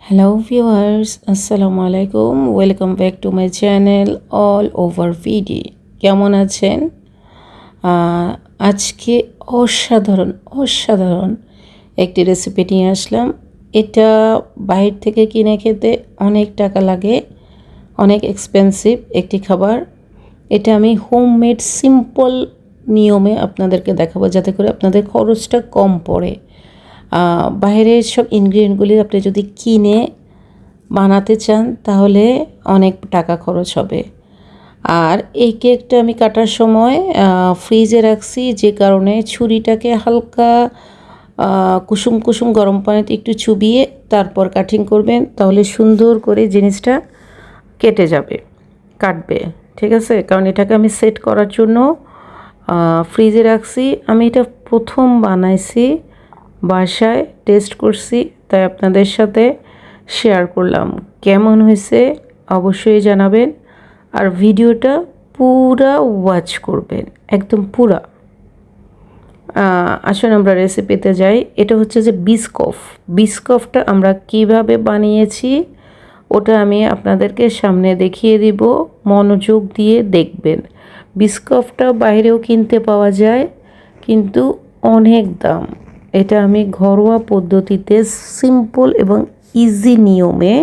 Hello viewers, Assalamu alaikum. Welcome back to my channel all over ভিডি। কেমন আছেন? আজকে অসাধারণ একটি রেসিপি নিয়ে আসলাম। এটা বাইরে থেকে কিনে খেতে অনেক টাকা লাগে, অনেক এক্সপেন্সিভ একটি খাবার। এটা আমি হোমমেড সিম্পল নিয়মে আপনাদেরকে দেখাবো, যাতে করে আপনাদের খরচটা কম পড়ে। বাইরের সব ইনগ্রিডিয়েন্টগুলি আপনি যদি কিনে বানাতে চান তাহলে অনেক টাকা খরচ হবে। আর এই কেকটা আমি কাটার সময় ফ্রিজে রাখছি, যে কারণে ছুরিটাকে হালকা কুসুম কুসুম গরম পানিতে একটু চুবিয়ে তারপর কাটিং করবেন, তাহলে সুন্দর করে জিনিসটা কাটবে। ঠিক আছে, কারণ এটাকে আমি সেট করার জন্য ফ্রিজে রাখছি। আমি এটা প্রথম বানাইছি, বাসায় টেস্ট করছি, তাই আপনাদের সাথে শেয়ার করলাম। কেমন হয়েছে অবশ্যই জানাবেন, আর ভিডিওটা পুরা ওয়াচ করবেন, একদম পুরা। আসুন আমরা রেসিপিতে যাই। এটা হচ্ছে যে বিস্কফটা আমরা কিভাবে বানিয়েছি ওটা আমি আপনাদেরকে সামনে দেখিয়ে দিব, মনোযোগ দিয়ে দেখবেন। বিস্কফটা বাইরেও কিনতে পাওয়া যায়, কিন্তু অনেক দাম। এটা আমি ঘরোয়া পদ্ধতিতে সিম্পল এবং ইজি নিয়মে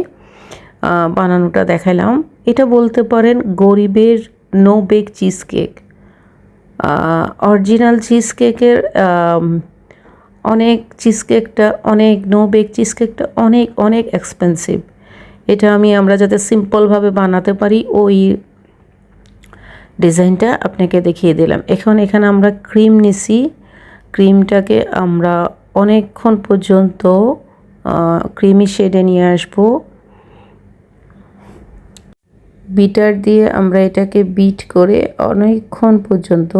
বানানোটা দেখালাম। এটা বলতে পারেন গরিবের no bake cheesecake. Original cheese কেকের নো বেক চিজ কেকটা অনেক এক্সপেন্সিভ। এটা আমরা যাতে সিম্পলভাবে বানাতে পারি ওই ডিজাইনটা আপনাকে দেখিয়ে দিলাম। এখানে আমরা ক্রিম নিছি। ক্রিমটাকে আমরা অনেকক্ষণ পর্যন্ত ক্রিমি শেডে নিয়ে আসবো। বিটার দিয়ে আমরা এটাকে বিট করে অনেকক্ষণ পর্যন্ত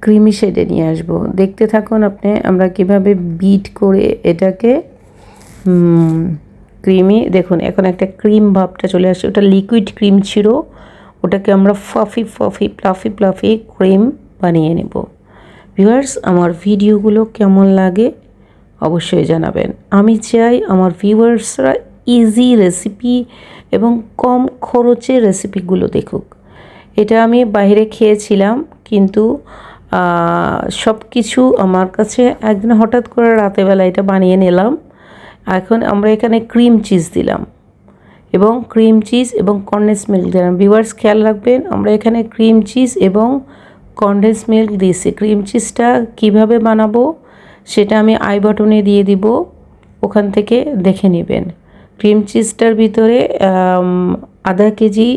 ক্রিমি শেডে নিয়ে আসবো। দেখতে থাকুন আপনি আমরা কিভাবে বিট করে এটাকে ক্রিমি। দেখুন এখন একটা ক্রিম ভাবটা চলে আসছে। ওটা লিকুইড ক্রিম ছিল, ওটাকে আমরা প্লাফি ক্রিম বানিয়ে নেব। ভিউয়ার্স, আমার ভিডিওগুলো কেমন লাগে অবশ্যই জানাবেন। আমি চাই আমার ভিউয়ার্সরা ইজি রেসিপি এবং কম খরচে রেসিপিগুলো দেখুক। এটা আমি বাইরে খেয়েছিলাম, কিন্তু সব কিছু আমার কাছে একদিন হঠাৎ করে রাতেরবেলা এটা বানিয়ে নিলাম। এখন আমরা এখানে ক্রিম চিজ দিলাম এবং কনডেন্স মিল্ক দিলাম। ভিউয়ার্স খেয়াল রাখবেন, আমরা এখানে ক্রিম চিজ এবং কনডেন্স মিল্ক দিয়েছি। ক্রিম চিজটা কিভাবে বানাবো সেটা আমি আই বাটনে দিয়ে দিব, ওখান থেকে দেখে নেবেন। ক্রিম চিজটার ভিতরে আধা কেজি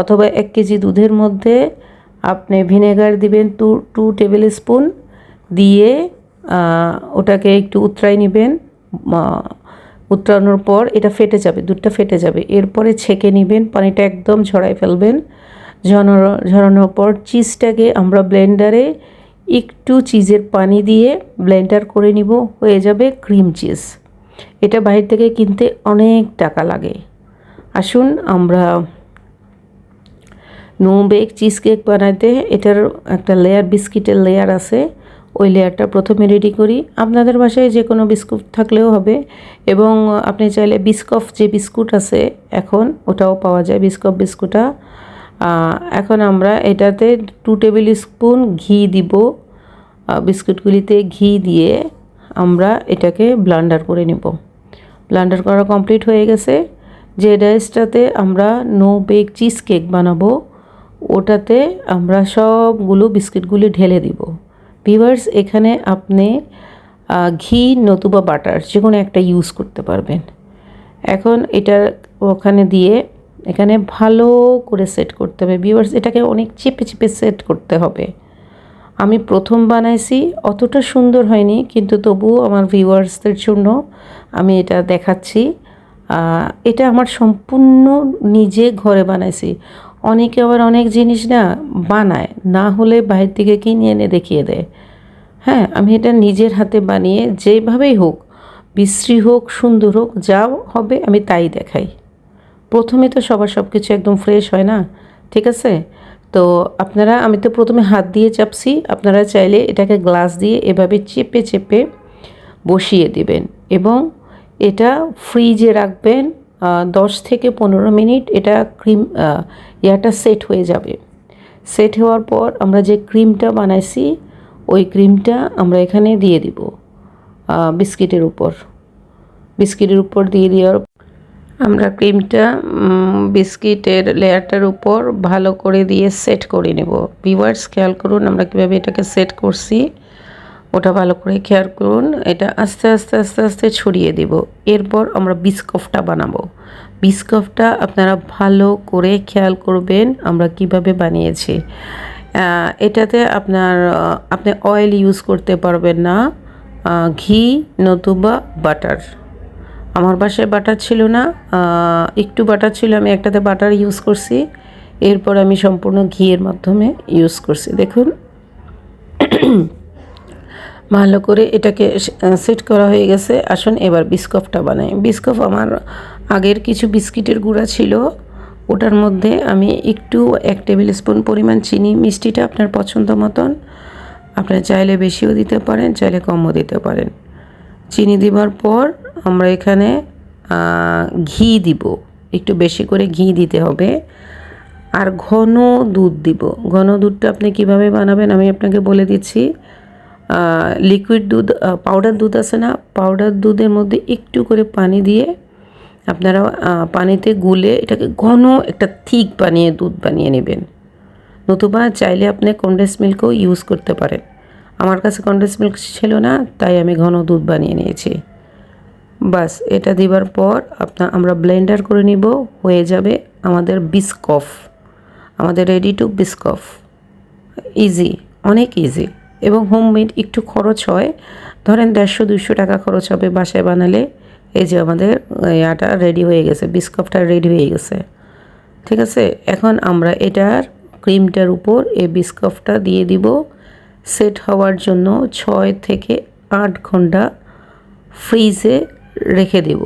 অথবা 1 কেজি দুধের মধ্যে আপনি ভিনেগার দিবেন 2 টেবিল স্পুন দিয়ে ওটাকে একটু উতরাই নেবেন। উতরানোর পর এটা ফেটে যাবে, দুধটা ফেটে যাবে। এরপরে ছেঁকে নেবেন, পানিটা একদম ঝরাই ফেলবেন। ঝরানোর পর চিজটাকে আমরা ব্লেন্ডারে একটু চিজের পানি দিয়ে ব্লেন্ডার করে নিব, হয়ে যাবে ক্রিম চিজ। এটা বাইরে থেকে কিনতে অনেক টাকা লাগে। আসুন আমরা নো বেক চিজ কেক বানাইতে এটার একটা বিস্কিটের লেয়ার আছে, ওই লেয়ারটা প্রথমে রেডি করি। আপনাদের বাসায় যে কোনো বিস্কুট থাকলেও হবে, এবং আপনি চাইলে বিস্কফ যে বিস্কুট আছে এখন ওটাও পাওয়া যায়, বিস্কুটটা। এখন আমরা এটাতে 2 টেবিল স্পুন ঘি দিব। বিস্কুটগুলিতে ঘি দিয়ে আমরা এটাকে ব্লেন্ডার করে নেব। ব্লেন্ডার করা কমপ্লিট হয়ে গেছে। যে ডাইসটাতে আমরা নো বেক চিজ কেক বানাবো ওটাতে আমরা সবগুলো বিস্কিটগুলি ঢেলে দিব। ভিউয়ার্স, এখানে আপনি ঘি নতুবা বাটার যে কোনো একটা ইউজ করতে পারবেন। এখন এটা ওখানে দিয়ে এখানে ভালো করে সেট করতে হবে। ভিউয়ার্স, এটাকে অনেক চেপে সেট করতে হবে। আমি প্রথম বানাইছি, অতটা সুন্দর হয়নি, কিন্তু তবুও আমার ভিউয়ার্সদের জন্য আমি এটা দেখাচ্ছি। এটা আমার সম্পূর্ণ নিজে ঘরে বানাইছি। অনেকে আবার অনেক জিনিস বানায় না হলে বাইরে থেকে কিনে এনে দেখিয়ে দেয়। হ্যাঁ, আমি এটা নিজের হাতে বানিয়ে যেভাবেই হোক, বিশ্রী হোক সুন্দর হোক, যা হবে আমি তাই দেখাই। প্রথমে তো সব কিছু একদম ফ্রেশ হয় না, ঠিক আছে? তো আমি তো প্রথমে হাত দিয়ে চাপছি, আপনারা চাইলে এটাকে গ্লাস দিয়ে এভাবে চেপে বসিয়ে দিবেন, এবং এটা ফ্রিজে রাখবেন 10 থেকে 15 মিনিট। এটা ক্রিম ইয়াটা সেট হয়ে যাবে। সেট হওয়ার পর আমরা যে ক্রিমটা বানাইছি ওই ক্রিমটা আমরা এখানে দিয়ে দিব বিস্কিটের উপর দিয়ে দেওয়ার আমরা ক্রিমটা বিস্কিটের লেয়ারটার উপর ভালো করে দিয়ে সেট করে নেব। ভিউয়ার্স খেয়াল করুন আমরা কীভাবে এটাকে সেট করছি, ওটা ভালো করে খেয়াল করুন। এটা আস্তে আস্তে আস্তে আস্তে ছড়িয়ে দেব। এরপর আমরা বিস্কফটা বানাবো। বিস্কফটা আপনারা ভালো করে খেয়াল করবেন আমরা কিভাবে বানিয়েছি। এটাতে আপনি অয়েল ইউজ করতে পারবেন না, ঘি নতুবা বাটার। আমার বাসায় বাটার ছিল না, একটু বাটার ছিল, আমি একটাতে বাটার ইউজ করছি। এরপর আমি সম্পূর্ণ ঘিয়ের মাধ্যমে ইউজ করছি। দেখুন ভালো করে এটাকে সেট করা হয়ে গেছে। আসুন এবার বিস্কফটা বানাই। বিস্কফ আমার আগের কিছু বিস্কিটের গুঁড়া ছিল, ওটার মধ্যে আমি একটু 1 টেবিল স্পুন পরিমাণ চিনি, মিষ্টিটা আপনার পছন্দ মতন, আপনার চাইলে বেশিও দিতে পারেন, চাইলে কমও দিতে পারেন। চিনি দেওয়ার পর আমরা এখানে ঘি দিব, একটু বেশি করে ঘি দিতে হবে। আর ঘন দুধ দিব। ঘন দুধটা আপনি কিভাবে বানাবেন আমি আপনাকে বলে দিচ্ছি। লিকুইড দুধ, পাউডার দুধ আছে না, পাউডার দুধের মধ্যে একটু করে পানি দিয়ে আপনারা পানিতে গুলে এটাকে ঘন একটা থিক দুধ বানিয়ে নেবেন। নতুবা চাইলে আপনি কনডেন্স মিল্কও ইউজ করতে পারেন। আমার কাছে কনডেন্স মিল্ক ছিল না, তাই আমি ঘন দুধ বানিয়ে নিয়েছি। বাস এটা দেওয়ার পর আমরা ব্লেন্ডার করে নিব, হয়ে যাবে আমাদের বিস্কফ, আমাদের রেডি টু বিস্কফ। ইজি, অনেক ইজি এবং হোমমেড। একটু খরচ হয়, ধরেন 150-200 টাকা খরচ হবে বাসায় বানালে। এই যে আমাদের ইয়াটা রেডি হয়ে গেছে, বিস্কফটা রেডি হয়ে গেছে। ঠিক আছে, এখন আমরা এটার ক্রিমটার উপর এই বিস্কফটা দিয়ে দিব। সেট হওয়ার জন্য 6 থেকে 8 ঘন্টা ফ্রিজে রেখে দেব।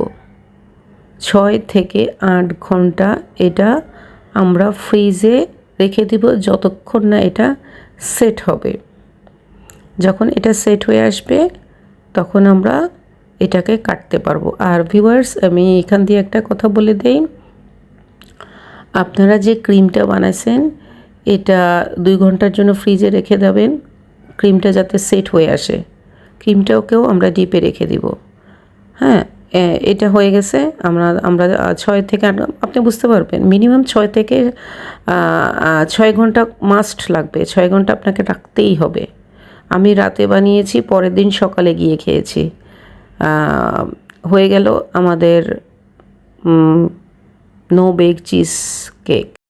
6 থেকে 8 ঘন্টা এটা আমরা ফ্রিজে রেখে দিব, যতক্ষণ না এটা সেট হবে। যখন এটা সেট হয়ে আসবে তখন আমরা এটাকে কাটতে পারবো। আর ভিউয়ার্স আমি এখান দিয়ে একটা কথা বলে দেই, আপনারা যে ক্রিমটা বানাইছেন এটা 2 ঘন্টার জন্য ফ্রিজে রেখে দেবেন, ক্রিমটা যাতে সেট হয়ে আসে। ক্রিমটাকেও আমরা ডিপে রেখে দিব। হ্যাঁ, এটা হয়ে গেছে। আমরা 6 থেকে 8, আপনি বুঝতে পারবেন মিনিমাম 6 থেকে 6 ঘন্টা মাস্ট লাগবে। 6 ঘন্টা আপনাকে রাখতেই হবে। আমি রাতে বানিয়েছি, পরের দিন সকালে গিয়ে খেয়েছি। হয়ে গেল আমাদের নো বেক চিজ কেক।